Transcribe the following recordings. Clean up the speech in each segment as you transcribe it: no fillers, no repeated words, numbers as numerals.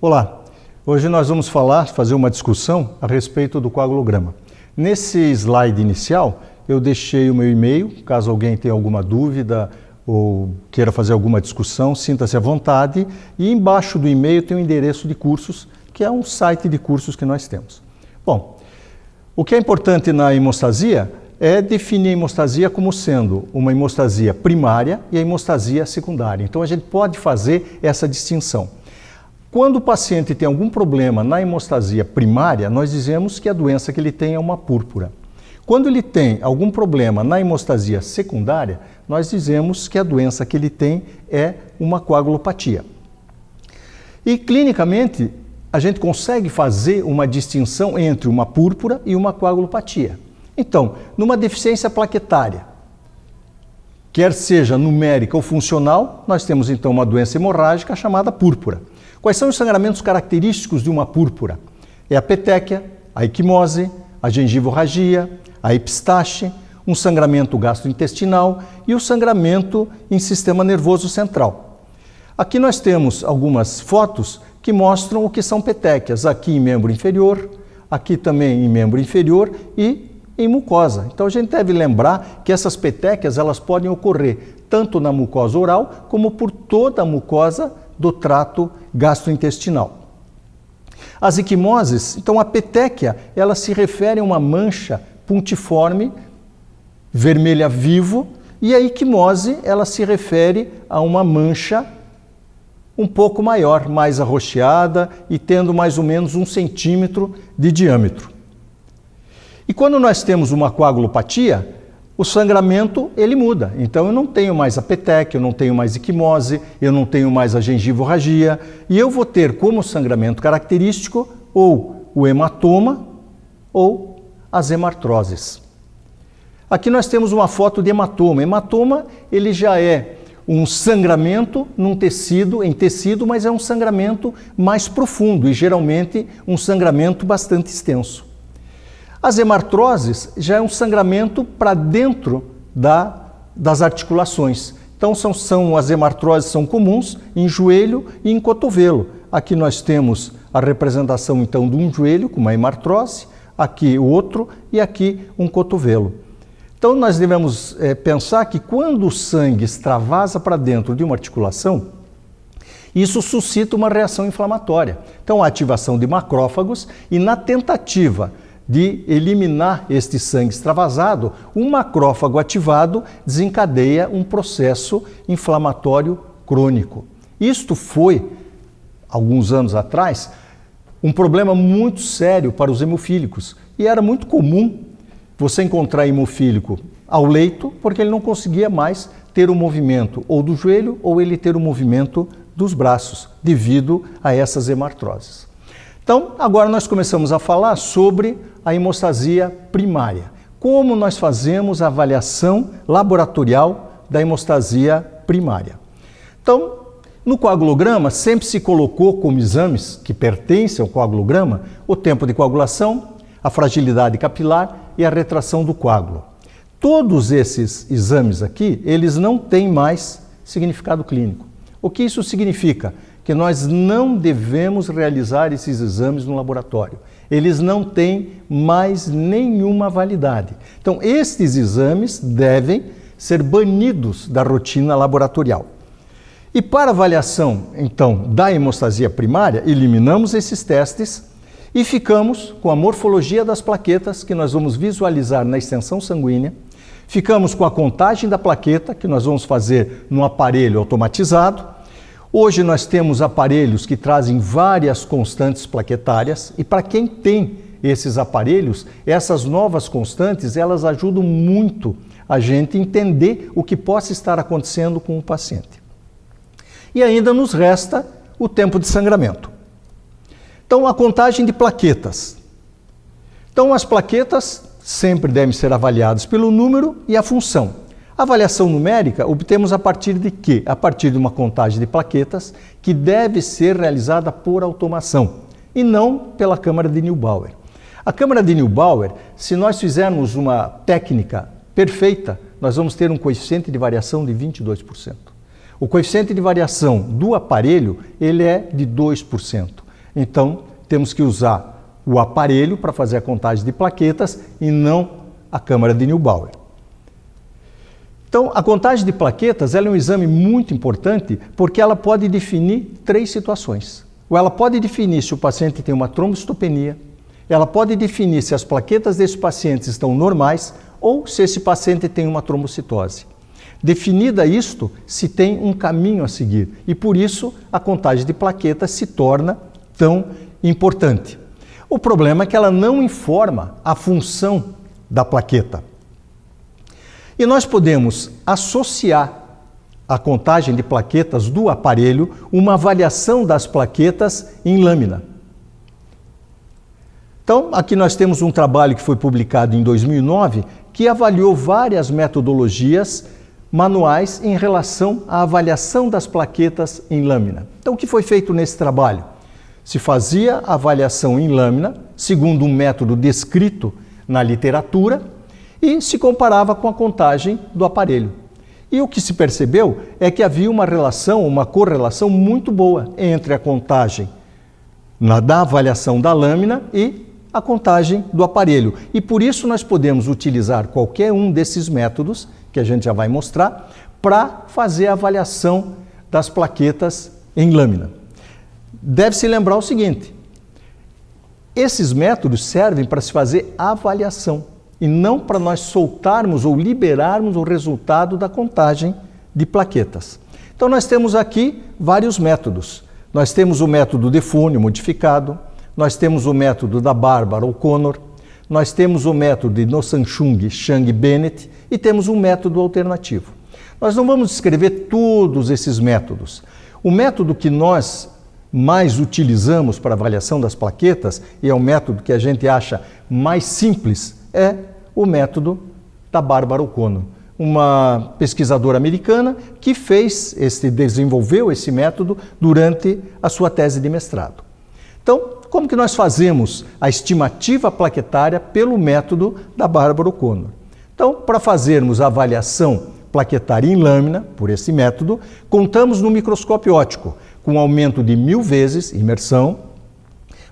Olá, hoje nós vamos fazer uma discussão a respeito do coagulograma. Nesse slide inicial eu deixei o meu e-mail, caso alguém tenha alguma dúvida ou queira fazer alguma discussão, sinta-se à vontade, e embaixo do e-mail tem o endereço de cursos, que é um site de cursos que nós temos. Bom, o que é importante na hemostasia é definir a hemostasia como sendo uma hemostasia primária e a hemostasia secundária. Então a gente pode fazer essa distinção. Quando o paciente tem algum problema na hemostasia primária, nós dizemos que a doença que ele tem é uma púrpura. Quando ele tem algum problema na hemostasia secundária, nós dizemos que a doença que ele tem é uma coagulopatia. E clinicamente, a gente consegue fazer uma distinção entre uma púrpura e uma coagulopatia. Então, numa deficiência plaquetária, quer seja numérica ou funcional, nós temos então uma doença hemorrágica chamada púrpura. Quais são os sangramentos característicos de uma púrpura? É a petéquia, a equimose, a gengivorragia, a epistaxe, um sangramento gastrointestinal e o sangramento em sistema nervoso central. Aqui nós temos algumas fotos que mostram o que são petéquias, aqui em membro inferior, aqui também em membro inferior e em mucosa. Então a gente deve lembrar que essas petéquias elas podem ocorrer tanto na mucosa oral como por toda a mucosa do trato gastrointestinal. As equimoses, então a petéquia, ela se refere a uma mancha puntiforme, vermelha vivo, e a equimose, ela se refere a uma mancha um pouco maior, mais arroxeada e tendo mais ou menos 1 centímetro de diâmetro. E quando nós temos uma coagulopatia, o sangramento ele muda. Então eu não tenho mais a petéquia, eu não tenho mais equimose, eu não tenho mais a gengivorragia e eu vou ter como sangramento característico ou o hematoma ou as hemartroses. Aqui nós temos uma foto de hematoma. Hematoma ele já é um sangramento em tecido, mas é um sangramento mais profundo e geralmente um sangramento bastante extenso. As hemartroses já é um sangramento para dentro das articulações. Então as hemartroses são comuns em joelho e em cotovelo. Aqui nós temos a representação então de um joelho com uma hemartrose, aqui o outro e aqui um cotovelo. Então nós devemos pensar que quando o sangue extravasa para dentro de uma articulação, isso suscita uma reação inflamatória. Então a ativação de macrófagos e na tentativa de eliminar este sangue extravasado, um macrófago ativado desencadeia um processo inflamatório crônico. Isto foi, alguns anos atrás, um problema muito sério para os hemofílicos e era muito comum você encontrar hemofílico ao leito porque ele não conseguia mais ter o movimento ou do joelho ou ele ter o movimento dos braços devido a essas hemartroses. Então, agora nós começamos a falar sobre a hemostasia primária. Como nós fazemos a avaliação laboratorial da hemostasia primária? Então, no coagulograma sempre se colocou como exames que pertencem ao coagulograma o tempo de coagulação, a fragilidade capilar e a retração do coágulo. Todos esses exames aqui, eles não têm mais significado clínico. O que isso significa? Que nós não devemos realizar esses exames no laboratório. Eles não têm mais nenhuma validade. Então, estes exames devem ser banidos da rotina laboratorial. E para avaliação, então, da hemostasia primária, eliminamos esses testes e ficamos com a morfologia das plaquetas, que nós vamos visualizar na extensão sanguínea. Ficamos com a contagem da plaqueta, que nós vamos fazer no aparelho automatizado. Hoje nós temos aparelhos que trazem várias constantes plaquetárias e para quem tem esses aparelhos, essas novas constantes, elas ajudam muito a gente entender o que possa estar acontecendo com o paciente. E ainda nos resta o tempo de sangramento. Então, a contagem de plaquetas. Então, as plaquetas sempre devem ser avaliadas pelo número e a função. A avaliação numérica obtemos a partir de quê? A partir de uma contagem de plaquetas que deve ser realizada por automação e não pela câmara de Neubauer. A câmara de Neubauer, se nós fizermos uma técnica perfeita, nós vamos ter um coeficiente de variação de 22%. O coeficiente de variação do aparelho ele é de 2%. Então, temos que usar o aparelho para fazer a contagem de plaquetas e não a câmara de Neubauer. Então, a contagem de plaquetas ela é um exame muito importante porque ela pode definir 3 situações. Ou ela pode definir se o paciente tem uma trombocitopenia, ela pode definir se as plaquetas desse paciente estão normais ou se esse paciente tem uma trombocitose. Definida isto, se tem um caminho a seguir e por isso a contagem de plaquetas se torna tão importante. O problema é que ela não informa a função da plaqueta. E nós podemos associar à contagem de plaquetas do aparelho uma avaliação das plaquetas em lâmina. Então, aqui nós temos um trabalho que foi publicado em 2009 que avaliou várias metodologias manuais em relação à avaliação das plaquetas em lâmina. Então, o que foi feito nesse trabalho? Se fazia a avaliação em lâmina, segundo um método descrito na literatura, e se comparava com a contagem do aparelho. E o que se percebeu é que havia uma relação, uma correlação muito boa entre a contagem da avaliação da lâmina e a contagem do aparelho. E por isso nós podemos utilizar qualquer um desses métodos, que a gente já vai mostrar, para fazer a avaliação das plaquetas em lâmina. Deve-se lembrar o seguinte, esses métodos servem para se fazer avaliação e não para nós soltarmos ou liberarmos o resultado da contagem de plaquetas. Então nós temos aqui vários métodos. Nós temos o método Defonio modificado, nós temos o método da Barbara O'Connor, nós temos o método de Nosanchung Chang Bennett e temos um método alternativo. Nós não vamos descrever todos esses métodos. O método que nós mais utilizamos para avaliação das plaquetas, e é o método que a gente acha mais simples, é o método da Barbara O'Connor, uma pesquisadora americana que desenvolveu esse método durante a sua tese de mestrado. Então, como que nós fazemos a estimativa plaquetária pelo método da Barbara O'Connor? Então, para fazermos a avaliação plaquetária em lâmina, por esse método, contamos no microscópio óptico, com aumento de 1000 vezes, imersão,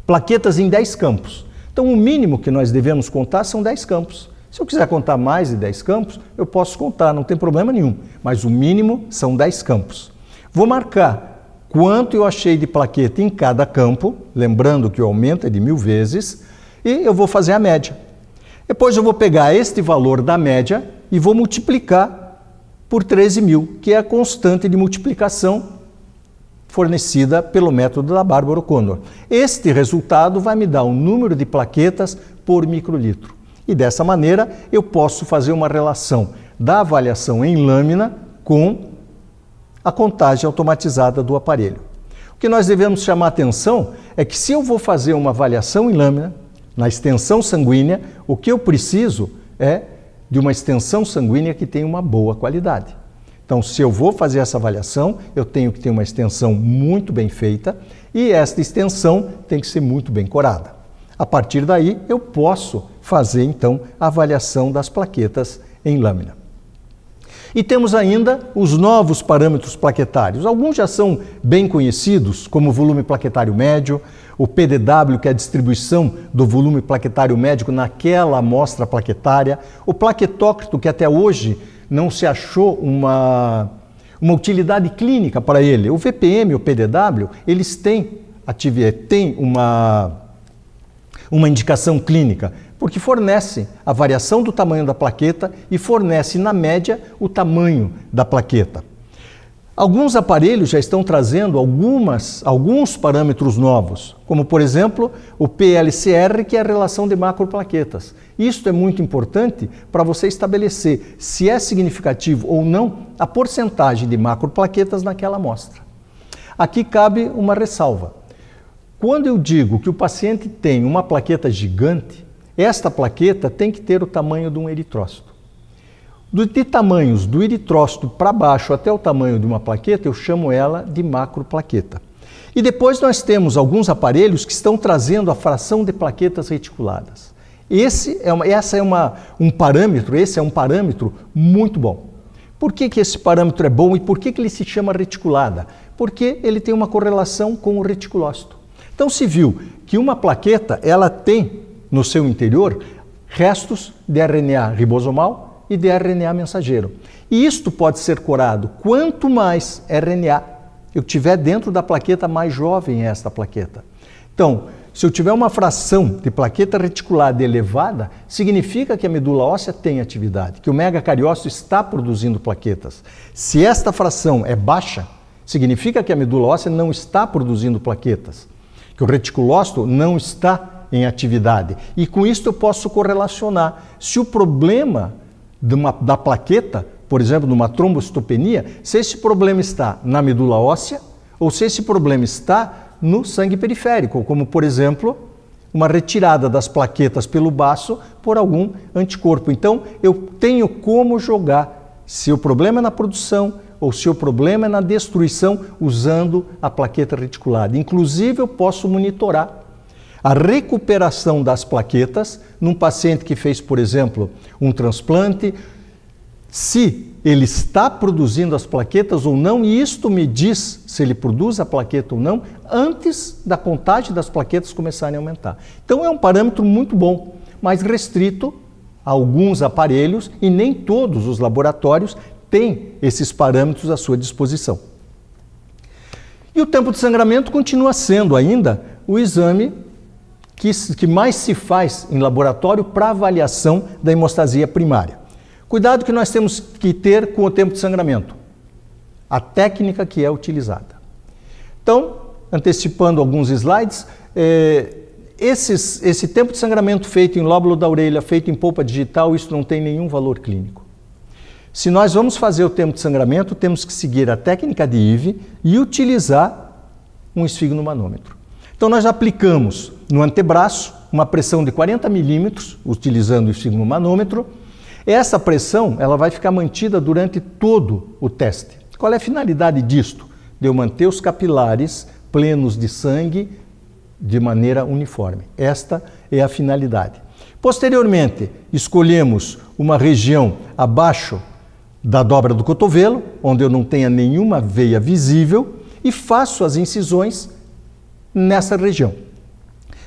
plaquetas em 10 campos. Então, o mínimo que nós devemos contar são 10 campos. Se eu quiser contar mais de 10 campos, eu posso contar, não tem problema nenhum, mas o mínimo são 10 campos. Vou marcar quanto eu achei de plaqueta em cada campo, lembrando que o aumento é de 1000 vezes, e eu vou fazer a média. Depois eu vou pegar este valor da média e vou multiplicar por 13.000, que é a constante de multiplicação fornecida pelo método da Barbara O'Connor. Este resultado vai me dar o número de plaquetas por microlitro. E dessa maneira eu posso fazer uma relação da avaliação em lâmina com a contagem automatizada do aparelho. O que nós devemos chamar atenção é que se eu vou fazer uma avaliação em lâmina, na extensão sanguínea, o que eu preciso é de uma extensão sanguínea que tenha uma boa qualidade. Então, se eu vou fazer essa avaliação, eu tenho que ter uma extensão muito bem feita e esta extensão tem que ser muito bem corada. A partir daí, eu posso fazer, então, a avaliação das plaquetas em lâmina. E temos ainda os novos parâmetros plaquetários. Alguns já são bem conhecidos, como o volume plaquetário médio, o PDW, que é a distribuição do volume plaquetário médio naquela amostra plaquetária, o plaquetócrito, que até hoje não se achou uma utilidade clínica para ele. O VPM e o PDW, eles têm uma indicação clínica, porque fornece a variação do tamanho da plaqueta e fornece, na média, o tamanho da plaqueta. Alguns aparelhos já estão trazendo alguns parâmetros novos, como, por exemplo, o PLCR, que é a relação de macroplaquetas. Isto é muito importante para você estabelecer se é significativo ou não a porcentagem de macroplaquetas naquela amostra. Aqui cabe uma ressalva. Quando eu digo que o paciente tem uma plaqueta gigante, esta plaqueta tem que ter o tamanho de um eritrócito. De tamanhos do eritrócito para baixo até o tamanho de uma plaqueta, eu chamo ela de macroplaqueta. E depois nós temos alguns aparelhos que estão trazendo a fração de plaquetas reticuladas. Esse é um parâmetro muito bom. Por que esse parâmetro é bom e por que ele se chama reticulada? Porque ele tem uma correlação com o reticulócito. Então se viu que uma plaqueta, ela tem no seu interior restos de RNA ribosomal e de RNA mensageiro. E isto pode ser corado. Quanto mais RNA eu tiver dentro da plaqueta, mais jovem é esta plaqueta. Então, se eu tiver uma fração de plaqueta reticulada elevada, significa que a medula óssea tem atividade, que o megacariócito está produzindo plaquetas. Se esta fração é baixa, significa que a medula óssea não está produzindo plaquetas, que o reticulócito não está em atividade. E com isso eu posso correlacionar. Se o problema da plaqueta, por exemplo, numa trombocitopenia, se esse problema está na medula óssea ou se esse problema está no sangue periférico, como, por exemplo, uma retirada das plaquetas pelo baço por algum anticorpo. Então, eu tenho como jogar se o problema é na produção ou se o problema é na destruição usando a plaqueta reticulada. Inclusive, eu posso monitorar a recuperação das plaquetas num paciente que fez, por exemplo, um transplante, se ele está produzindo as plaquetas ou não, e isto me diz se ele produz a plaqueta ou não, antes da contagem das plaquetas começarem a aumentar. Então é um parâmetro muito bom, mas restrito a alguns aparelhos e nem todos os laboratórios têm esses parâmetros à sua disposição. E o tempo de sangramento continua sendo ainda o exame que mais se faz em laboratório para avaliação da hemostasia primária. Cuidado que nós temos que ter com o tempo de sangramento, a técnica que é utilizada. Então, antecipando alguns slides, esse tempo de sangramento feito em lóbulo da orelha, feito em polpa digital, isso não tem nenhum valor clínico. Se nós vamos fazer o tempo de sangramento, temos que seguir a técnica de IVE e utilizar um esfigmomanômetro. Então, nós aplicamos no antebraço uma pressão de 40 milímetros, utilizando o esfigmomanômetro. Essa pressão ela vai ficar mantida durante todo o teste. Qual é a finalidade disto? De eu manter os capilares plenos de sangue de maneira uniforme. Esta é a finalidade. Posteriormente, escolhemos uma região abaixo da dobra do cotovelo, onde eu não tenha nenhuma veia visível, e faço as incisões nessa região.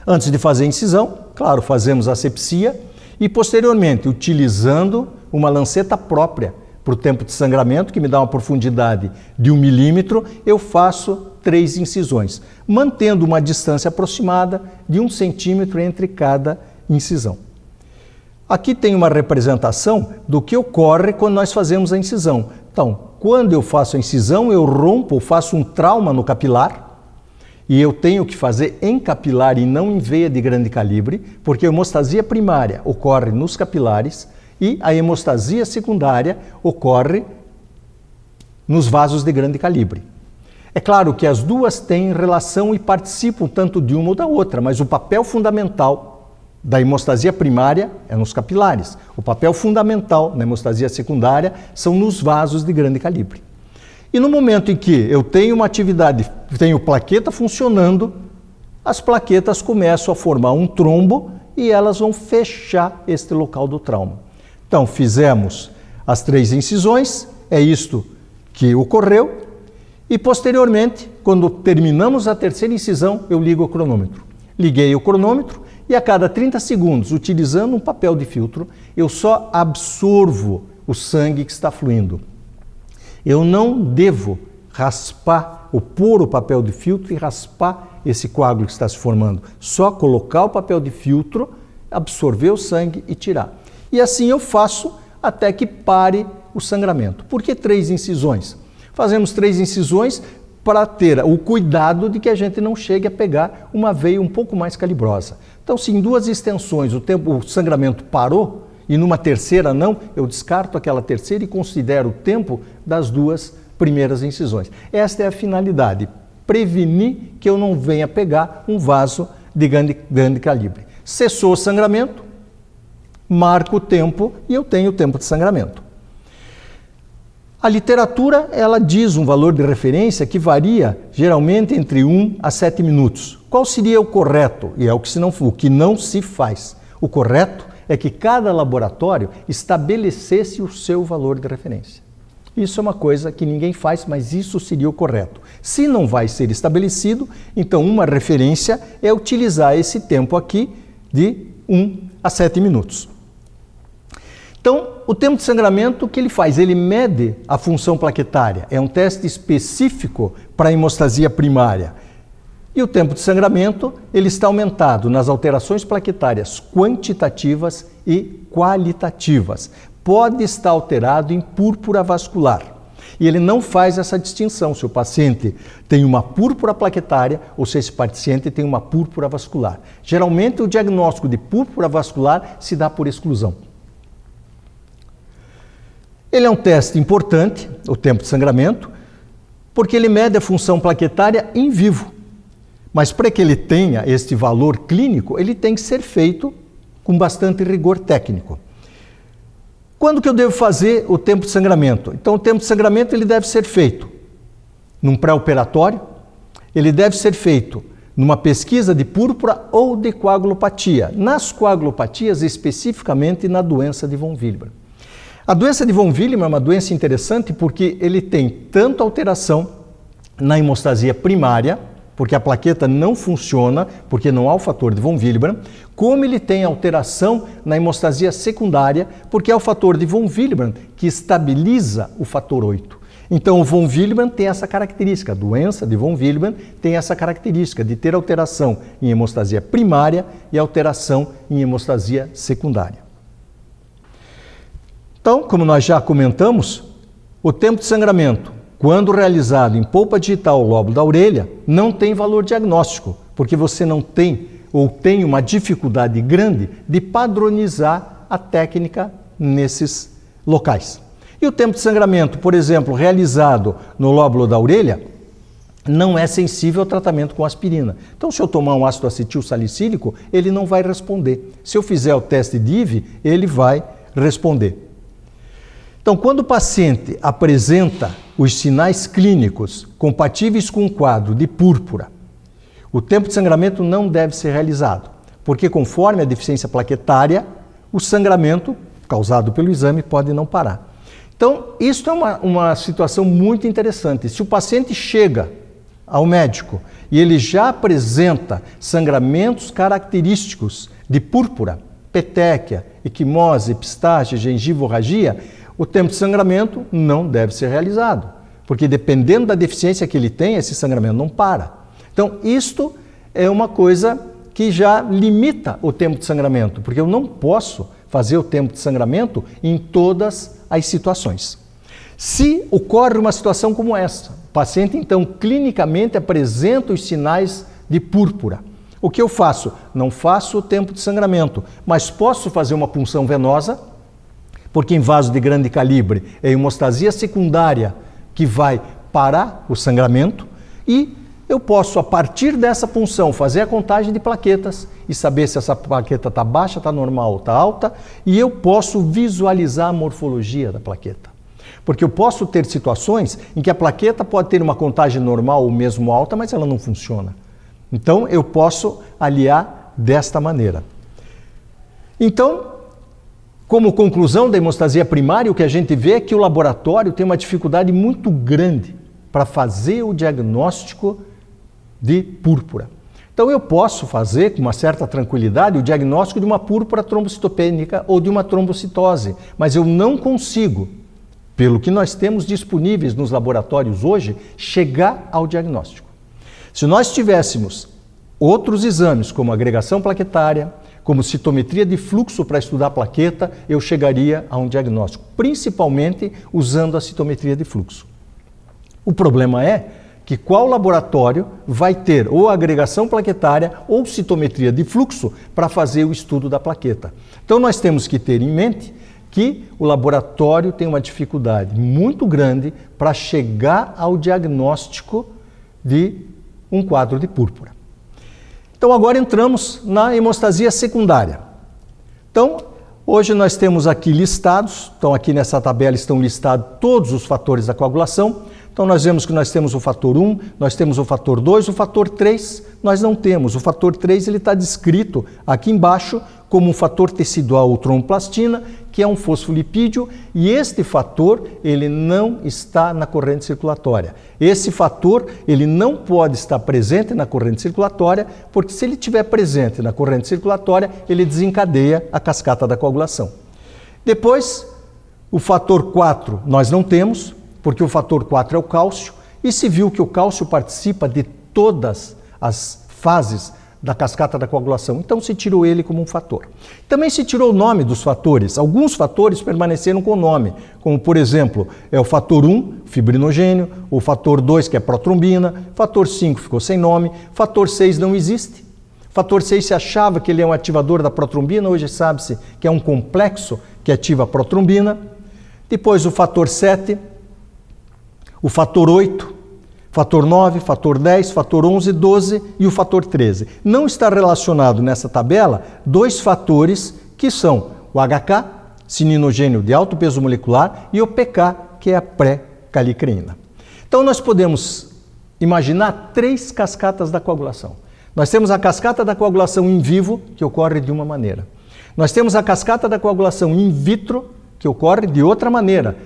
Antes de fazer a incisão, claro, fazemos a asepsia, e posteriormente, utilizando uma lanceta própria para o tempo de sangramento, que me dá uma profundidade de 1 milímetro, eu faço 3 incisões, mantendo uma distância aproximada de 1 centímetro entre cada incisão. Aqui tem uma representação do que ocorre quando nós fazemos a incisão. Então, quando eu faço a incisão, eu rompo, faço um trauma no capilar, e eu tenho que fazer em capilar e não em veia de grande calibre, porque a hemostasia primária ocorre nos capilares e a hemostasia secundária ocorre nos vasos de grande calibre. É claro que as duas têm relação e participam tanto de uma ou da outra, mas o papel fundamental da hemostasia primária é nos capilares. O papel fundamental na hemostasia secundária são nos vasos de grande calibre. E no momento em que eu tenho uma atividade, tenho plaqueta funcionando, as plaquetas começam a formar um trombo e elas vão fechar este local do trauma. Então, fizemos as 3 incisões, é isto que ocorreu, e posteriormente, quando terminamos a 3ª incisão, eu ligo o cronômetro. Liguei o cronômetro e a cada 30 segundos, utilizando um papel de filtro, eu só absorvo o sangue que está fluindo. Eu não devo raspar ou pôr o papel de filtro e raspar esse coágulo que está se formando. Só colocar o papel de filtro, absorver o sangue e tirar. E assim eu faço até que pare o sangramento. Por que 3 incisões? Fazemos 3 incisões para ter o cuidado de que a gente não chegue a pegar uma veia um pouco mais calibrosa. Então, se em 2 extensões o sangramento parou, e numa terceira não, eu descarto aquela terceira e considero o tempo das 2 primeiras incisões. Esta é a finalidade, prevenir que eu não venha pegar um vaso de grande calibre. Cessou o sangramento, marco o tempo e eu tenho o tempo de sangramento. A literatura, ela diz um valor de referência que varia geralmente entre 1 a 7 minutos. Qual seria o correto? E é o que não se faz. O correto é que cada laboratório estabelecesse o seu valor de referência. Isso é uma coisa que ninguém faz, mas isso seria o correto. Se não vai ser estabelecido, então uma referência é utilizar esse tempo aqui de 1 a 7 minutos. Então, o tempo de sangramento, o que ele faz? Ele mede a função plaquetária. É um teste específico para a hemostasia primária. E o tempo de sangramento, ele está aumentado nas alterações plaquetárias quantitativas e qualitativas. Pode estar alterado em púrpura vascular. E ele não faz essa distinção se o paciente tem uma púrpura plaquetária ou se esse paciente tem uma púrpura vascular. Geralmente, o diagnóstico de púrpura vascular se dá por exclusão. Ele é um teste importante, o tempo de sangramento, porque ele mede a função plaquetária em vivo. Mas para que ele tenha este valor clínico, ele tem que ser feito com bastante rigor técnico. Quando que eu devo fazer o tempo de sangramento? Então, o tempo de sangramento ele deve ser feito num pré-operatório, ele deve ser feito numa pesquisa de púrpura ou de coagulopatia. Nas coagulopatias, especificamente na doença de von Willebrand. A doença de von Willebrand é uma doença interessante porque ele tem tanto alteração na hemostasia primária, porque a plaqueta não funciona, porque não há o fator de von Willebrand, como ele tem alteração na hemostasia secundária, porque é o fator de von Willebrand que estabiliza o fator 8. Então, o von Willebrand tem essa característica, a doença de von Willebrand tem essa característica de ter alteração em hemostasia primária e alteração em hemostasia secundária. Então, como nós já comentamos, o tempo de sangramento, quando realizado em polpa digital ou lóbulo da orelha, não tem valor diagnóstico, porque você não tem ou tem uma dificuldade grande de padronizar a técnica nesses locais. E o tempo de sangramento, por exemplo, realizado no lóbulo da orelha, não é sensível ao tratamento com aspirina. Então, se eu tomar um ácido acetil salicílico, ele não vai responder. Se eu fizer o teste DIV, ele vai responder. Então, quando o paciente apresenta os sinais clínicos compatíveis com o quadro de púrpura, o tempo de sangramento não deve ser realizado, porque conforme a deficiência plaquetária, o sangramento causado pelo exame pode não parar. Então, isso é uma situação muito interessante. Se o paciente chega ao médico e ele já apresenta sangramentos característicos de púrpura, petequia, equimose, epistaxe, gengivorragia, o tempo de sangramento não deve ser realizado, porque dependendo da deficiência que ele tem, esse sangramento não para. Então, isto é uma coisa que já limita o tempo de sangramento, porque eu não posso fazer o tempo de sangramento em todas as situações. Se ocorre uma situação como essa, o paciente então clinicamente apresenta os sinais de púrpura, o que eu faço? Não faço o tempo de sangramento, mas posso fazer uma punção venosa, porque em vaso de grande calibre é a hemostasia secundária que vai parar o sangramento e eu posso, a partir dessa punção, fazer a contagem de plaquetas e saber se essa plaqueta está baixa, está normal ou está alta, e eu posso visualizar a morfologia da plaqueta. Porque eu posso ter situações em que a plaqueta pode ter uma contagem normal ou mesmo alta, mas ela não funciona. Então, eu posso aliar desta maneira. Então, como conclusão da hemostasia primária, o que a gente vê é que o laboratório tem uma dificuldade muito grande para fazer o diagnóstico de púrpura. Então eu posso fazer com uma certa tranquilidade o diagnóstico de uma púrpura trombocitopênica ou de uma trombocitose, mas eu não consigo, pelo que nós temos disponíveis nos laboratórios hoje, chegar ao diagnóstico. Se nós tivéssemos outros exames, como agregação plaquetária, como citometria de fluxo para estudar a plaqueta, eu chegaria a um diagnóstico, principalmente usando a citometria de fluxo. O problema é que qual laboratório vai ter ou agregação plaquetária ou citometria de fluxo para fazer o estudo da plaqueta. Então nós temos que ter em mente que o laboratório tem uma dificuldade muito grande para chegar ao diagnóstico de um quadro de púrpura. Então agora entramos na hemostasia secundária. Então, hoje nós temos aqui listados, então aqui nessa tabela estão listados todos os fatores da coagulação. Então nós vemos que nós temos o fator 1, nós temos o fator 2, o fator 3 nós não temos. O fator 3 ele está descrito aqui embaixo como um fator tecidual ou tromboplastina, que é um fosfolipídio, e este fator ele não está na corrente circulatória. Esse fator ele não pode estar presente na corrente circulatória, porque se ele estiver presente na corrente circulatória, ele desencadeia a cascata da coagulação. Depois, o fator 4 nós não temos, porque o fator 4 é o cálcio, e se viu que o cálcio participa de todas as fases da cascata da coagulação, então se tirou ele como um fator. Também se tirou o nome dos fatores. Alguns fatores permaneceram com o nome, como por exemplo, o fator 1, fibrinogênio, o fator 2, que é protrombina, fator 5 ficou sem nome, fator 6 não existe. Fator 6 se achava que ele é um ativador da protrombina, hoje sabe-se que é um complexo que ativa a protrombina. Depois o fator 7, o fator 8, fator 9, fator 10, fator 11, 12 e o fator 13. Não está relacionado nessa tabela dois fatores que são o HK, cininogênio de alto peso molecular, e o PK, que é a pré-calicreína. Então nós podemos imaginar 3 cascatas da coagulação. Nós temos a cascata da coagulação in vivo, que ocorre de uma maneira. Nós temos a cascata da coagulação in vitro, que ocorre de outra maneira.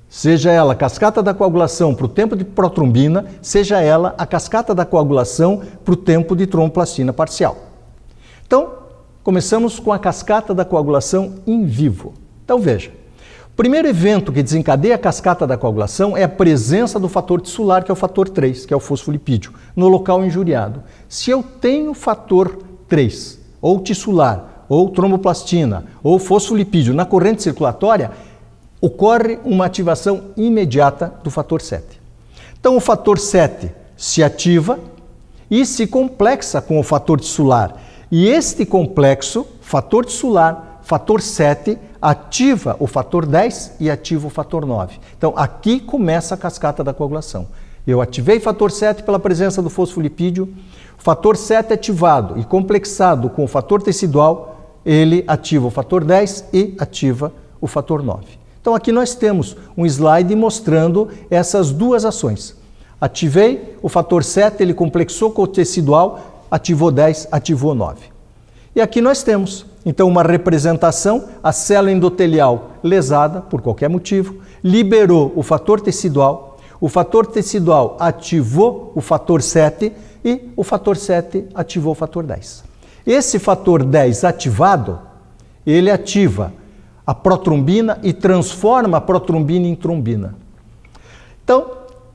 Seja ela a cascata da coagulação para o tempo de protrombina, seja ela a cascata da coagulação para o tempo de tromboplastina parcial. Então, começamos com a cascata da coagulação in vivo. Então veja, o primeiro evento que desencadeia a cascata da coagulação é a presença do fator tissular, que é o fator 3, que é o fosfolipídio, no local injuriado. Se eu tenho fator 3, ou tissular, ou tromboplastina, ou fosfolipídio na corrente circulatória, ocorre uma ativação imediata do fator 7. Então o fator 7 se ativa e se complexa com o fator tissular. E este complexo, fator tissular, fator 7, ativa o fator 10 e ativa o fator 9. Então aqui começa a cascata da coagulação. Eu ativei fator 7 pela presença do fosfolipídio, o fator 7 ativado e complexado com o fator tecidual, ele ativa o fator 10 e ativa o fator 9. Então aqui nós temos um slide mostrando essas duas ações. Ativei o fator 7, ele complexou com o tecidual, ativou 10, ativou 9. E aqui nós temos, então, uma representação, a célula endotelial lesada, por qualquer motivo, liberou o fator tecidual ativou o fator 7 e o fator 7 ativou o fator 10. Esse fator 10 ativado, ele ativa a protrombina e transforma a protrombina em trombina. Então,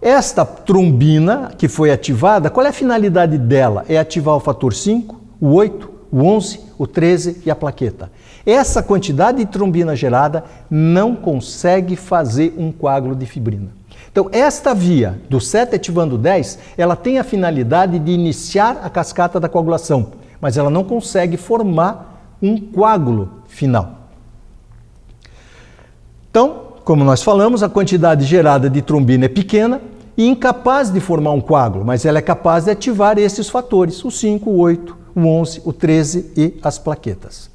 esta trombina que foi ativada, qual é a finalidade dela? É ativar o fator 5, o 8, o 11, o 13 e a plaqueta. Essa quantidade de trombina gerada não consegue fazer um coágulo de fibrina. Então, esta via do 7 ativando o 10, ela tem a finalidade de iniciar a cascata da coagulação, mas ela não consegue formar um coágulo final. Então, como nós falamos, a quantidade gerada de trombina é pequena e incapaz de formar um coágulo, mas ela é capaz de ativar esses fatores, o 5, o 8, o 11, o 13 e as plaquetas.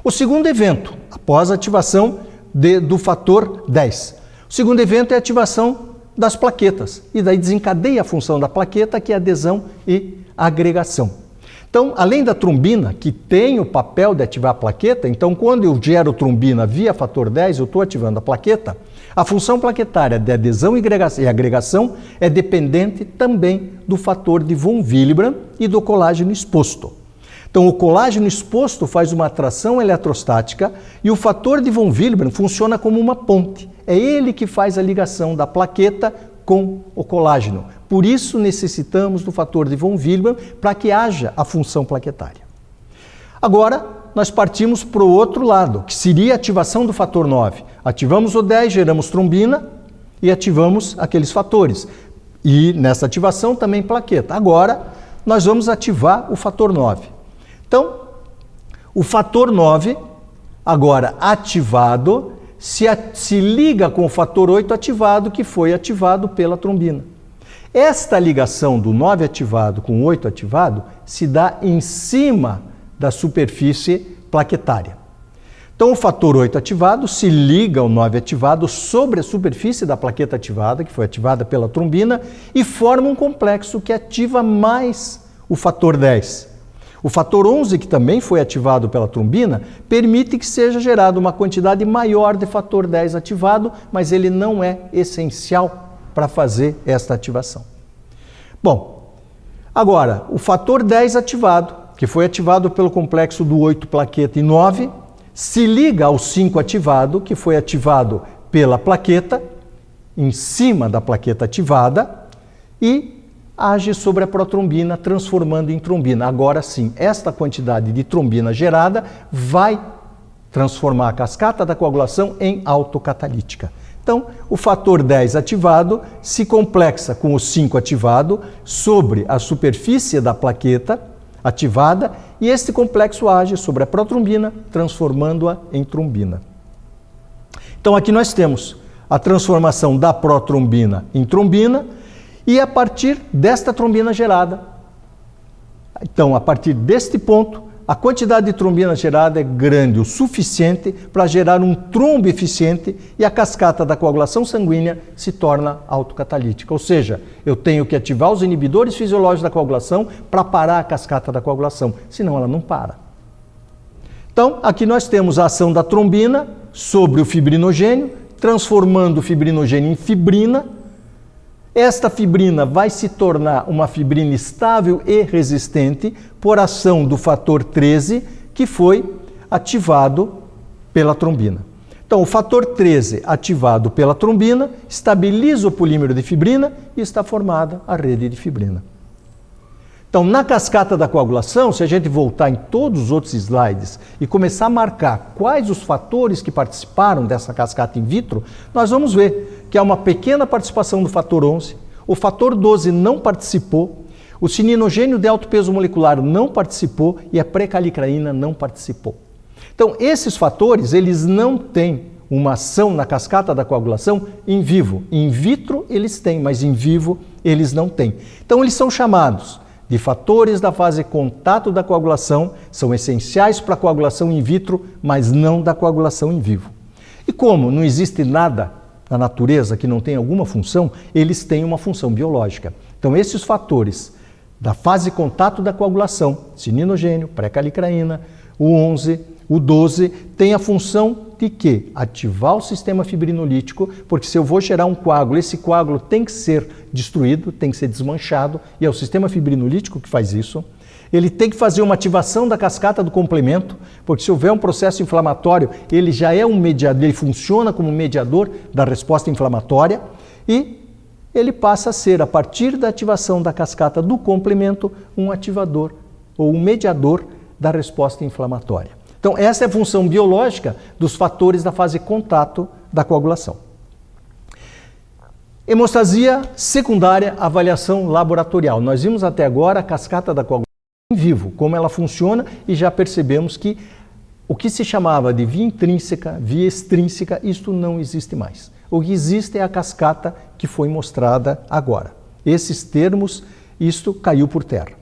O segundo evento, após a ativação do fator 10. O segundo evento é a ativação das plaquetas, e daí desencadeia a função da plaqueta, que é adesão e agregação. Então, além da trombina, que tem o papel de ativar a plaqueta, então quando eu gero trombina via fator 10, eu estou ativando a plaqueta, a função plaquetária de adesão e agregação é dependente também do fator de von Willebrand e do colágeno exposto. Então, o colágeno exposto faz uma atração eletrostática e o fator de von Willebrand funciona como uma ponte. É ele que faz a ligação da plaqueta com o colágeno. Por isso, necessitamos do fator de von Willebrand para que haja a função plaquetária. Agora, nós partimos para o outro lado, que seria a ativação do fator 9. Ativamos o 10, geramos trombina e ativamos aqueles fatores. E nessa ativação também plaqueta. Agora, nós vamos ativar o fator 9. Então, o fator 9, agora ativado, se liga com o fator 8 ativado, que foi ativado pela trombina. Esta ligação do 9 ativado com o 8 ativado se dá em cima da superfície plaquetária. Então, o fator 8 ativado se liga ao 9 ativado sobre a superfície da plaqueta ativada, que foi ativada pela trombina, e forma um complexo que ativa mais o fator 10. O fator 11, que também foi ativado pela trombina, permite que seja gerada uma quantidade maior de fator 10 ativado, mas ele não é essencial para fazer esta ativação. Bom, agora, o fator 10 ativado, que foi ativado pelo complexo do 8 plaqueta e 9, se liga ao 5 ativado, que foi ativado pela plaqueta, em cima da plaqueta ativada, e age sobre a protrombina, transformando em trombina. Agora sim, esta quantidade de trombina gerada vai transformar a cascata da coagulação em autocatalítica. Então, o fator 10 ativado se complexa com o 5 ativado sobre a superfície da plaqueta ativada e este complexo age sobre a protrombina, transformando-a em trombina. Então, aqui nós temos a transformação da protrombina em trombina e a partir desta trombina gerada. Então, a partir deste ponto, a quantidade de trombina gerada é grande o suficiente para gerar um trombo eficiente e a cascata da coagulação sanguínea se torna autocatalítica. Ou seja, eu tenho que ativar os inibidores fisiológicos da coagulação para parar a cascata da coagulação, senão ela não para. Então, aqui nós temos a ação da trombina sobre o fibrinogênio, transformando o fibrinogênio em fibrina. Esta fibrina vai se tornar uma fibrina estável e resistente por ação do fator 13, que foi ativado pela trombina. Então, o fator 13 ativado pela trombina estabiliza o polímero de fibrina e está formada a rede de fibrina. Então, na cascata da coagulação, se a gente voltar em todos os outros slides e começar a marcar quais os fatores que participaram dessa cascata in vitro, nós vamos ver que há uma pequena participação do fator 11, o fator 12 não participou, o cininogênio de alto peso molecular não participou e a precalicraína não participou. Então, esses fatores, eles não têm uma ação na cascata da coagulação em vivo. In vitro eles têm, mas em vivo eles não têm. Então, eles são chamados de fatores da fase contato da coagulação, são essenciais para a coagulação in vitro, mas não da coagulação em vivo. E como não existe nada na natureza que não tem alguma função, eles têm uma função biológica. Então, esses fatores da fase contato da coagulação, cininogênio, pré-calicraína, o 11, o 12, têm a função de quê? Ativar o sistema fibrinolítico, porque se eu vou gerar um coágulo, esse coágulo tem que ser destruído, tem que ser desmanchado, e é o sistema fibrinolítico que faz isso. Ele tem que fazer uma ativação da cascata do complemento, porque se houver um processo inflamatório, ele já é um mediador, ele funciona como mediador da resposta inflamatória e ele passa a ser, a partir da ativação da cascata do complemento, um ativador ou um mediador da resposta inflamatória. Então, essa é a função biológica dos fatores da fase contato da coagulação. Hemostasia secundária, avaliação laboratorial. Nós vimos até agora a cascata da coagulação em vivo, como ela funciona, e já percebemos que o que se chamava de via intrínseca, via extrínseca, isto não existe mais. O que existe é a cascata que foi mostrada agora. Esses termos, isto caiu por terra.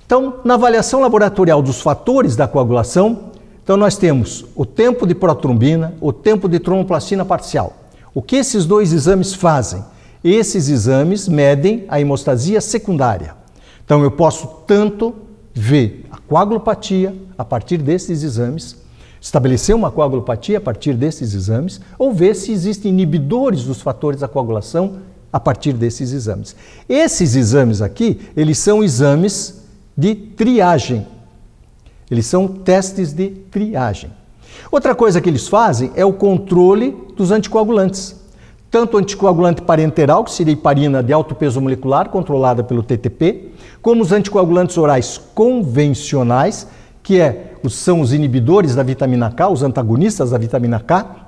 Então, na avaliação laboratorial dos fatores da coagulação, então nós temos o tempo de protrombina, o tempo de tromboplastina parcial. O que esses dois exames fazem? Esses exames medem a hemostasia secundária. Então, eu posso tanto ver a coagulopatia a partir desses exames, estabelecer uma coagulopatia a partir desses exames, ou ver se existem inibidores dos fatores da coagulação a partir desses exames. Esses exames aqui, eles são exames de triagem. Eles são testes de triagem. Outra coisa que eles fazem é o controle dos anticoagulantes. Tanto o anticoagulante parenteral, que seria heparina de alto peso molecular, controlada pelo TTP, como os anticoagulantes orais convencionais, que são os inibidores da vitamina K, os antagonistas da vitamina K,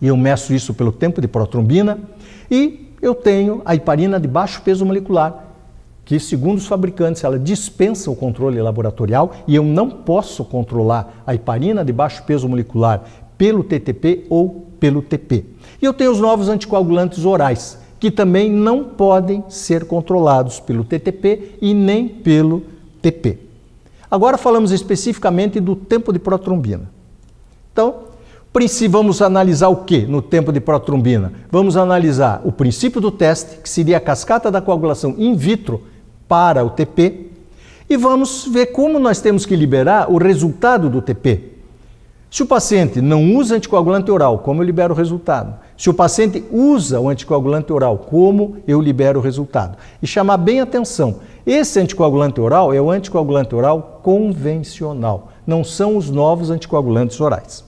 e eu meço isso pelo tempo de protrombina, e eu tenho a heparina de baixo peso molecular, que, segundo os fabricantes, ela dispensa o controle laboratorial e eu não posso controlar a heparina de baixo peso molecular pelo TTP ou pelo TP. E eu tenho os novos anticoagulantes orais, que também não podem ser controlados pelo TTP e nem pelo TP. Agora falamos especificamente do tempo de protrombina. Então, vamos analisar o que no tempo de protrombina? Vamos analisar o princípio do teste, que seria a cascata da coagulação in vitro para o TP, e vamos ver como nós temos que liberar o resultado do TP. Se o paciente não usa anticoagulante oral, como eu libero o resultado? Se o paciente usa o anticoagulante oral, como eu libero o resultado? E chamar bem atenção, esse anticoagulante oral é o anticoagulante oral convencional, não são os novos anticoagulantes orais.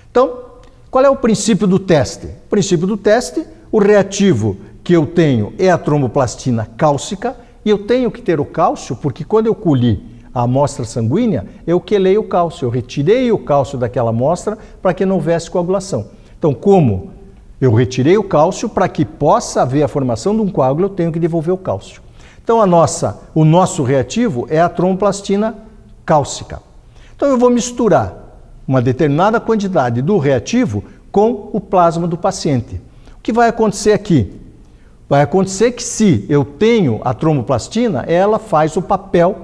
Então, qual é o princípio do teste? O princípio do teste, o reativo que eu tenho é a tromboplastina cálcica, e eu tenho que ter o cálcio, porque quando eu colhi a amostra sanguínea, eu quelei o cálcio, eu retirei o cálcio daquela amostra para que não houvesse coagulação. Então, como eu retirei o cálcio, para que possa haver a formação de um coágulo, eu tenho que devolver o cálcio. Então, o nosso reativo é a tromboplastina cálcica. Então, eu vou misturar uma determinada quantidade do reativo com o plasma do paciente. O que vai acontecer aqui? Vai acontecer que se eu tenho a tromboplastina, ela faz o papel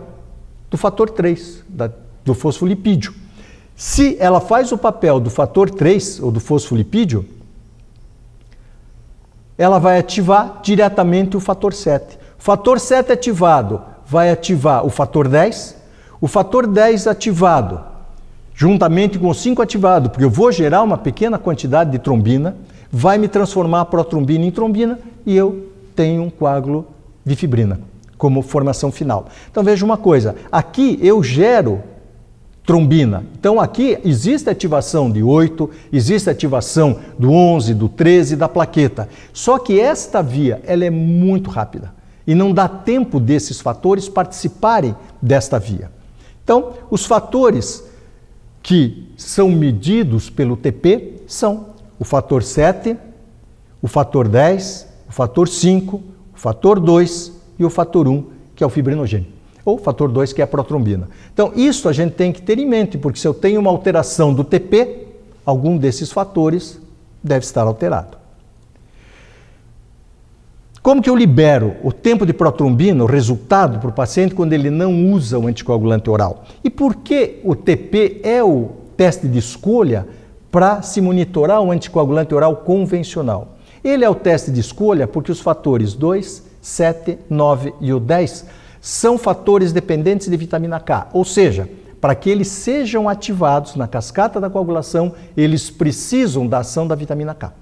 do fator 3, do fosfolipídio. Se ela faz o papel do fator 3, ou do fosfolipídio, ela vai ativar diretamente o fator 7. O fator 7 ativado vai ativar o fator 10. O fator 10 ativado, juntamente com o 5 ativado, porque eu vou gerar uma pequena quantidade de trombina, vai me transformar a protrombina em trombina e eu tenho um coágulo de fibrina como formação final. Então veja uma coisa, aqui eu gero trombina. Então aqui existe ativação de 8, existe ativação do 11, do 13, da plaqueta. Só que esta via, ela é muito rápida e não dá tempo desses fatores participarem desta via. Então, os fatores que são medidos pelo TP são o fator 7, o fator 10, o fator 5, o fator 2 e o fator 1, que é o fibrinogênio, ou fator 2, que é a protrombina. Então, isso a gente tem que ter em mente, porque se eu tenho uma alteração do TP, algum desses fatores deve estar alterado. Como que eu libero o tempo de protrombina, o resultado para o paciente quando ele não usa o anticoagulante oral? E por que o TP é o teste de escolha para se monitorar o anticoagulante oral convencional? Ele é o teste de escolha porque os fatores 2, 7, 9 e o 10 são fatores dependentes de vitamina K, ou seja, para que eles sejam ativados na cascata da coagulação, eles precisam da ação da vitamina K.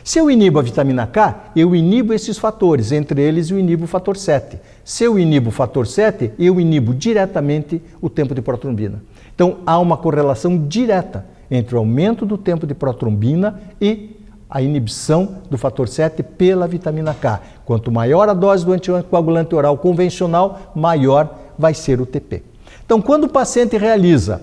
Se eu inibo a vitamina K, eu inibo esses fatores, entre eles eu inibo o fator 7. Se eu inibo o fator 7, eu inibo diretamente o tempo de protrombina. Então, há uma correlação direta entre o aumento do tempo de protrombina e a inibição do fator 7 pela vitamina K. Quanto maior a dose do anticoagulante oral convencional, maior vai ser o TP. Então, quando o paciente realiza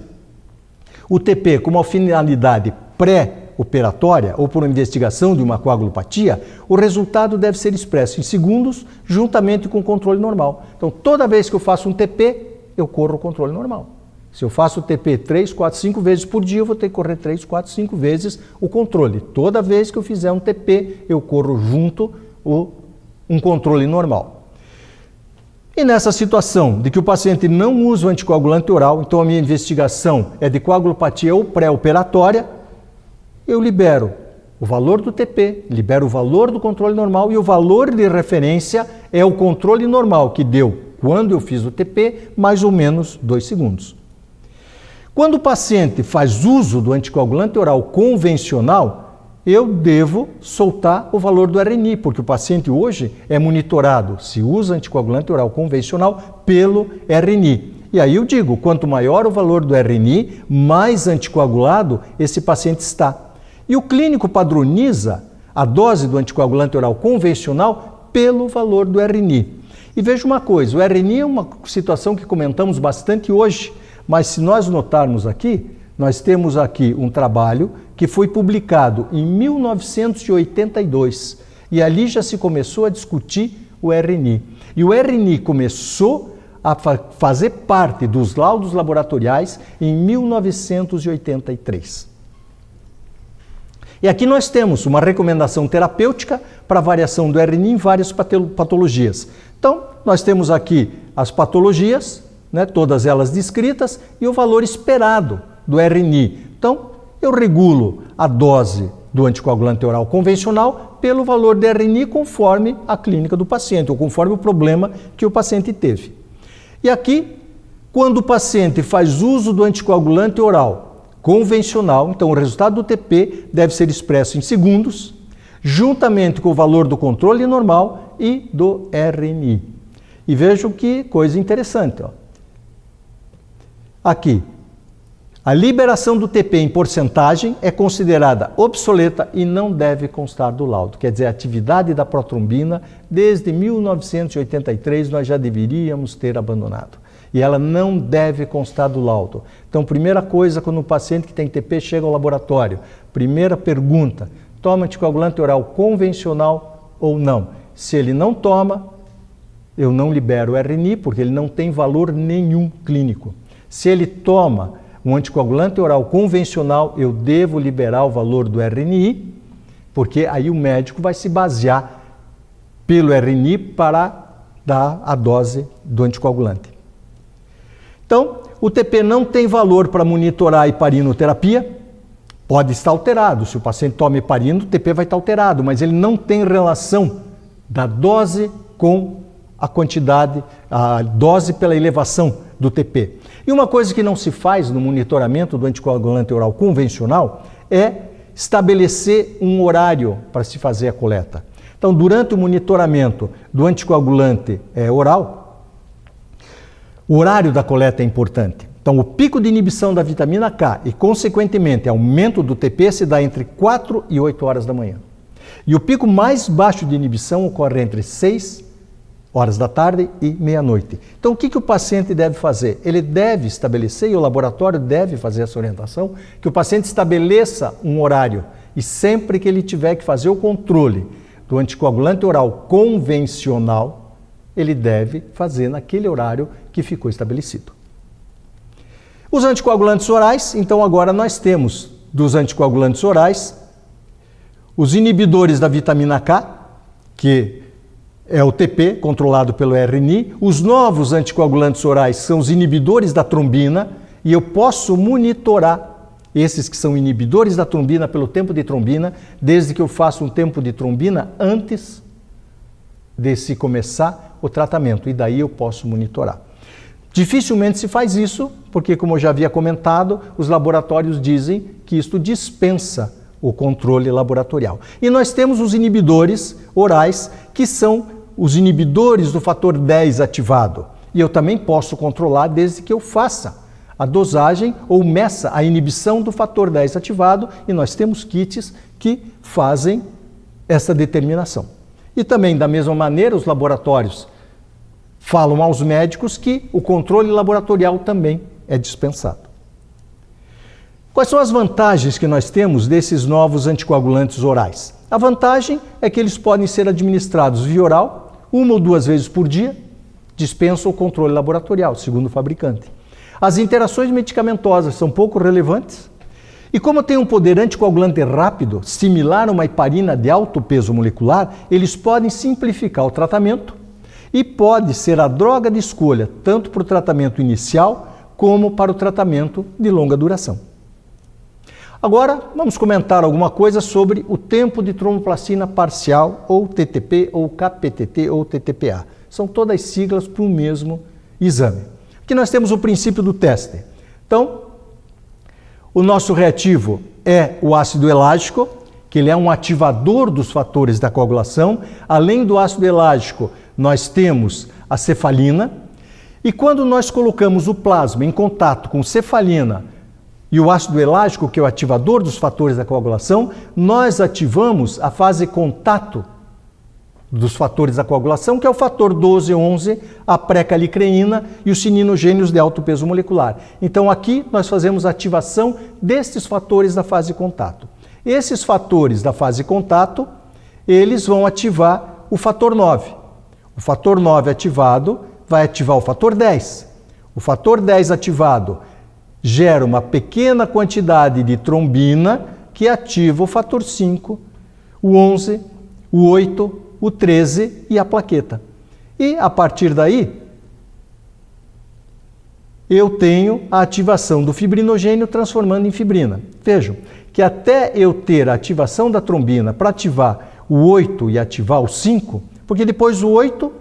o TP com uma finalidade pré-operatória ou por uma investigação de uma coagulopatia, o resultado deve ser expresso em segundos, juntamente com o controle normal. Então, toda vez que eu faço um TP, eu corro o controle normal. Se eu faço o TP 3, 4, 5 vezes por dia, eu vou ter que correr 3, 4, 5 vezes o controle. Toda vez que eu fizer um TP, eu corro junto um controle normal. E nessa situação de que o paciente não usa o anticoagulante oral, então a minha investigação é de coagulopatia ou pré-operatória, eu libero o valor do TP, libero o valor do controle normal e o valor de referência é o controle normal que deu quando eu fiz o TP, mais ou menos 2 segundos. Quando o paciente faz uso do anticoagulante oral convencional, eu devo soltar o valor do RNI, porque o paciente hoje é monitorado, se usa anticoagulante oral convencional, pelo RNI. E aí eu digo, quanto maior o valor do RNI, mais anticoagulado esse paciente está. E o clínico padroniza a dose do anticoagulante oral convencional pelo valor do RNI. E veja uma coisa, o RNI é uma situação que comentamos bastante hoje, mas se nós notarmos aqui, nós temos aqui um trabalho que foi publicado em 1982 e ali já se começou a discutir o RNI. E o RNI começou a fazer parte dos laudos laboratoriais em 1983. E aqui nós temos uma recomendação terapêutica para variação do RNI em várias patologias. Então, nós temos aqui as patologias, todas elas descritas, e o valor esperado do RNI. Então, eu regulo a dose do anticoagulante oral convencional pelo valor de RNI conforme a clínica do paciente, ou conforme o problema que o paciente teve. E aqui, quando o paciente faz uso do anticoagulante oral convencional, então o resultado do TP deve ser expresso em segundos, juntamente com o valor do controle normal e do RNI. E vejam que coisa interessante, ó. Aqui, a liberação do TP em porcentagem é considerada obsoleta e não deve constar do laudo. Quer dizer, a atividade da protrombina, desde 1983, nós já deveríamos ter abandonado. E ela não deve constar do laudo. Então, primeira coisa, quando um paciente que tem TP chega ao laboratório, primeira pergunta, toma anticoagulante oral convencional ou não? Se ele não toma, eu não libero o RNI, porque ele não tem valor nenhum clínico. Se ele toma um anticoagulante oral convencional, eu devo liberar o valor do RNI, porque aí o médico vai se basear pelo RNI para dar a dose do anticoagulante. Então, o TP não tem valor para monitorar a heparinoterapia, pode estar alterado. Se o paciente toma heparina, o TP vai estar alterado, mas ele não tem relação da dose com a quantidade, a dose pela elevação do TP. E uma coisa que não se faz no monitoramento do anticoagulante oral convencional é estabelecer um horário para se fazer a coleta. Então, durante o monitoramento do anticoagulante oral, o horário da coleta é importante. Então, o pico de inibição da vitamina K e, consequentemente, aumento do TP se dá entre 4 e 8 horas da manhã. E o pico mais baixo de inibição ocorre entre 6 horas da tarde e meia-noite. Então, o que o paciente deve fazer? Ele deve estabelecer, e o laboratório deve fazer essa orientação, que o paciente estabeleça um horário e sempre que ele tiver que fazer o controle do anticoagulante oral convencional, ele deve fazer naquele horário que ficou estabelecido. Os anticoagulantes orais, então agora nós temos dos anticoagulantes orais os inibidores da vitamina K, que é o TP, controlado pelo RNI. Os novos anticoagulantes orais são os inibidores da trombina e eu posso monitorar esses que são inibidores da trombina pelo tempo de trombina, desde que eu faça um tempo de trombina antes de se começar o tratamento, e daí eu posso monitorar. Dificilmente se faz isso, porque, como eu já havia comentado, os laboratórios dizem que isto dispensa o controle laboratorial. E nós temos os inibidores orais, que são os inibidores do fator 10 ativado. E eu também posso controlar desde que eu faça a dosagem ou meça a inibição do fator 10 ativado, e nós temos kits que fazem essa determinação. E também, da mesma maneira, os laboratórios falam aos médicos que o controle laboratorial também é dispensado. Quais são as vantagens que nós temos desses novos anticoagulantes orais? A vantagem é que eles podem ser administrados via oral, 1 ou 2 vezes por dia, dispensam o controle laboratorial, segundo o fabricante. As interações medicamentosas são pouco relevantes, e como tem um poder anticoagulante rápido, similar a uma heparina de alto peso molecular, eles podem simplificar o tratamento e pode ser a droga de escolha tanto para o tratamento inicial como para o tratamento de longa duração. Agora, vamos comentar alguma coisa sobre o tempo de tromboplastina parcial, ou TTP, ou KPTT, ou TTPA. São todas siglas para o mesmo exame. Aqui nós temos o princípio do teste. Então, o nosso reativo é o ácido elágico, que ele é um ativador dos fatores da coagulação. Além do ácido elágico, nós temos a cefalina. E quando nós colocamos o plasma em contato com cefalina e o ácido elágico, que é o ativador dos fatores da coagulação, nós ativamos a fase contato dos fatores da coagulação, que é o fator 12 e 11, a pré-calicreína e os cininogênios de alto peso molecular. Então aqui nós fazemos a ativação destes fatores da fase contato. Esses fatores da fase contato, eles vão ativar o fator 9. O fator 9 ativado vai ativar o fator 10. O fator 10 ativado gera uma pequena quantidade de trombina que ativa o fator 5, o 11, o 8, o 13 e a plaqueta. E a partir daí, eu tenho a ativação do fibrinogênio transformando em fibrina. Vejam que até eu ter a ativação da trombina para ativar o 8 e ativar o 5, porque depois o 8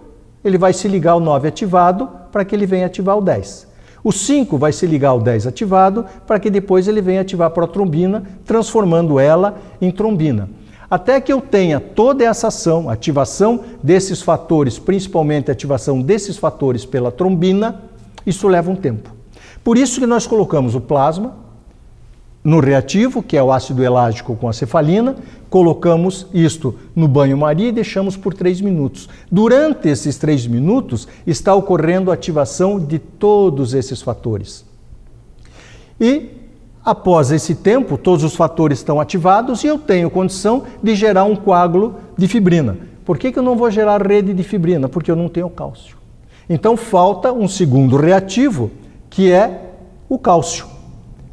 ele vai se ligar ao 9 ativado para que ele venha ativar o 10. O 5 vai se ligar ao 10 ativado para que depois ele venha ativar a protrombina, transformando ela em trombina. Até que eu tenha toda essa ação, ativação desses fatores, principalmente a ativação desses fatores pela trombina, isso leva um tempo. Por isso que nós colocamos o plasma no reativo, que é o ácido elágico com a cefalina, colocamos isto no banho-maria e deixamos por 3 minutos. Durante esses 3 minutos está ocorrendo a ativação de todos esses fatores. E após esse tempo, todos os fatores estão ativados e eu tenho condição de gerar um coágulo de fibrina. Por que eu não vou gerar rede de fibrina? Porque eu não tenho cálcio. Então falta um segundo reativo, que é o cálcio.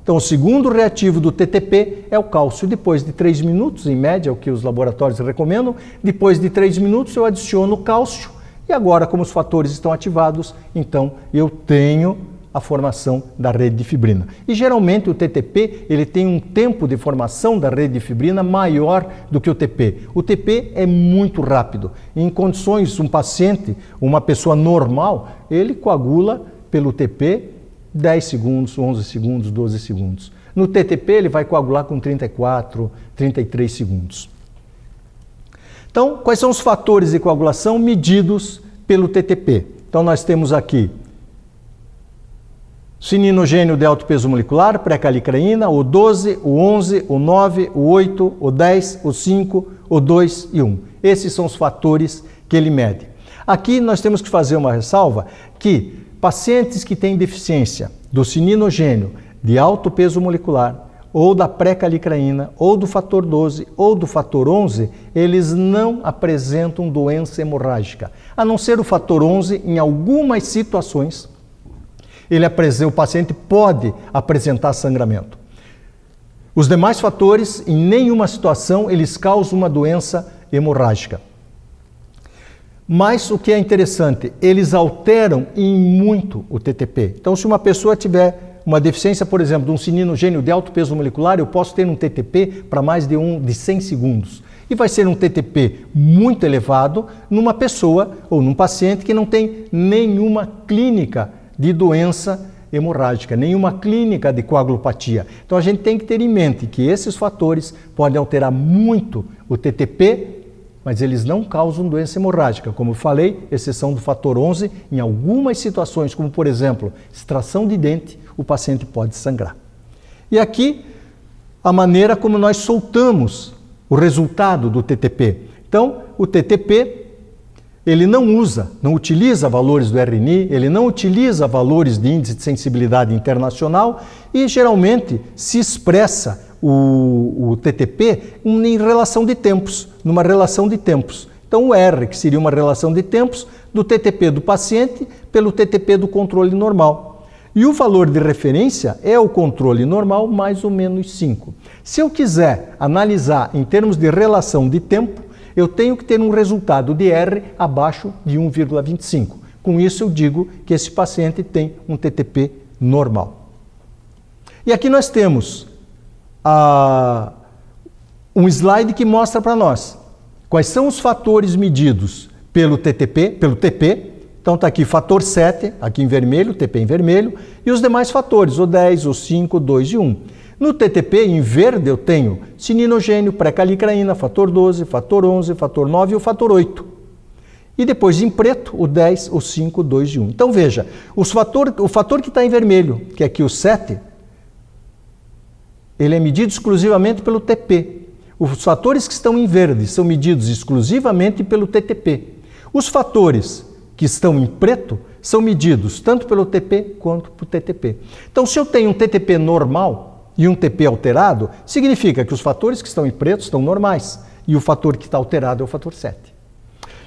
Então, o segundo reativo do TTP é o cálcio. Depois de 3 minutos, em média, é o que os laboratórios recomendam, depois de 3 minutos eu adiciono o cálcio e agora, como os fatores estão ativados, então eu tenho a formação da rede de fibrina. E geralmente o TTP ele tem um tempo de formação da rede de fibrina maior do que o TP. O TP é muito rápido. Em condições, um paciente, uma pessoa normal, ele coagula pelo TP 10 segundos, 11 segundos, 12 segundos. No TTP ele vai coagular com 34, 33 segundos. Então, quais são os fatores de coagulação medidos pelo TTP? Então, nós temos aqui cininogênio de alto peso molecular, pré-calicraína, o 12, o 11, o 9, o 8, o 10, o 5, o 2 e 1. Esses são os fatores que ele mede. Aqui nós temos que fazer uma ressalva que pacientes que têm deficiência do cininogênio de alto peso molecular, ou da pré-calicraína, ou do fator 12, ou do fator 11, eles não apresentam doença hemorrágica. A não ser o fator 11, em algumas situações, o paciente pode apresentar sangramento. Os demais fatores, em nenhuma situação, eles causam uma doença hemorrágica. Mas o que é interessante, eles alteram em muito o TTP. Então, se uma pessoa tiver uma deficiência, por exemplo, de um cininogênio de alto peso molecular, eu posso ter um TTP para mais de 100 segundos. E vai ser um TTP muito elevado numa pessoa ou num paciente que não tem nenhuma clínica de doença hemorrágica, nenhuma clínica de coagulopatia. Então, a gente tem que ter em mente que esses fatores podem alterar muito o TTP, mas eles não causam doença hemorrágica. Como eu falei, exceção do fator 11, em algumas situações, como por exemplo, extração de dente, o paciente pode sangrar. E aqui, a maneira como nós soltamos o resultado do TTP. Então, o TTP, ele não utiliza valores do RNI, ele não utiliza valores de índice de sensibilidade internacional e geralmente se expressa o TTP em relação de tempos, numa relação de tempos. Então, o R, que seria uma relação de tempos do TTP do paciente pelo TTP do controle normal. E o valor de referência é o controle normal mais ou menos 5. Se eu quiser analisar em termos de relação de tempo, eu tenho que ter um resultado de R abaixo de 1,25. Com isso, eu digo que esse paciente tem um TTP normal. E aqui nós temos um slide que mostra para nós quais são os fatores medidos pelo TP. Então está aqui fator 7, aqui em vermelho, TP em vermelho, e os demais fatores, o 10, o 5, o 2 e 1. No TTP, em verde, eu tenho cininogênio, pré-calicraína, fator 12, fator 11, fator 9 e o fator 8. E depois, em preto, o 10, o 5, o 2 e 1. Então veja, o fator que está em vermelho, que é aqui o 7, ele é medido exclusivamente pelo TP. Os fatores que estão em verde são medidos exclusivamente pelo TTP. Os fatores que estão em preto são medidos tanto pelo TP quanto pelo TTP. Então, se eu tenho um TTP normal e um TP alterado, significa que os fatores que estão em preto estão normais e o fator que está alterado é o fator 7.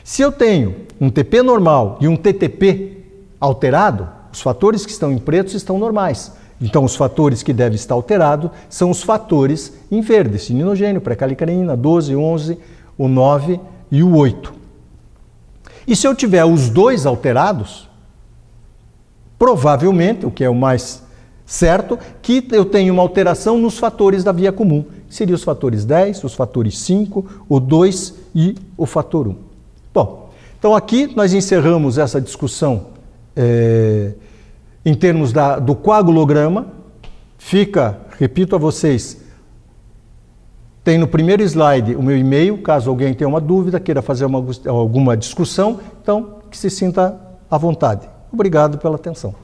Se eu tenho um TP normal e um TTP alterado, os fatores que estão em preto estão normais. Então, os fatores que devem estar alterados são os fatores em verde, cininogênio, pré-calicraína, 12, 11, o 9 e o 8. E se eu tiver os dois alterados, provavelmente, o que é o mais certo, que eu tenho uma alteração nos fatores da via comum. Seriam os fatores 10, os fatores 5, o 2 e o fator 1. Bom, então aqui nós encerramos essa discussão em termos do coagulograma. Fica, repito a vocês, tem no primeiro slide o meu e-mail, caso alguém tenha uma dúvida, queira fazer alguma discussão, então que se sinta à vontade. Obrigado pela atenção.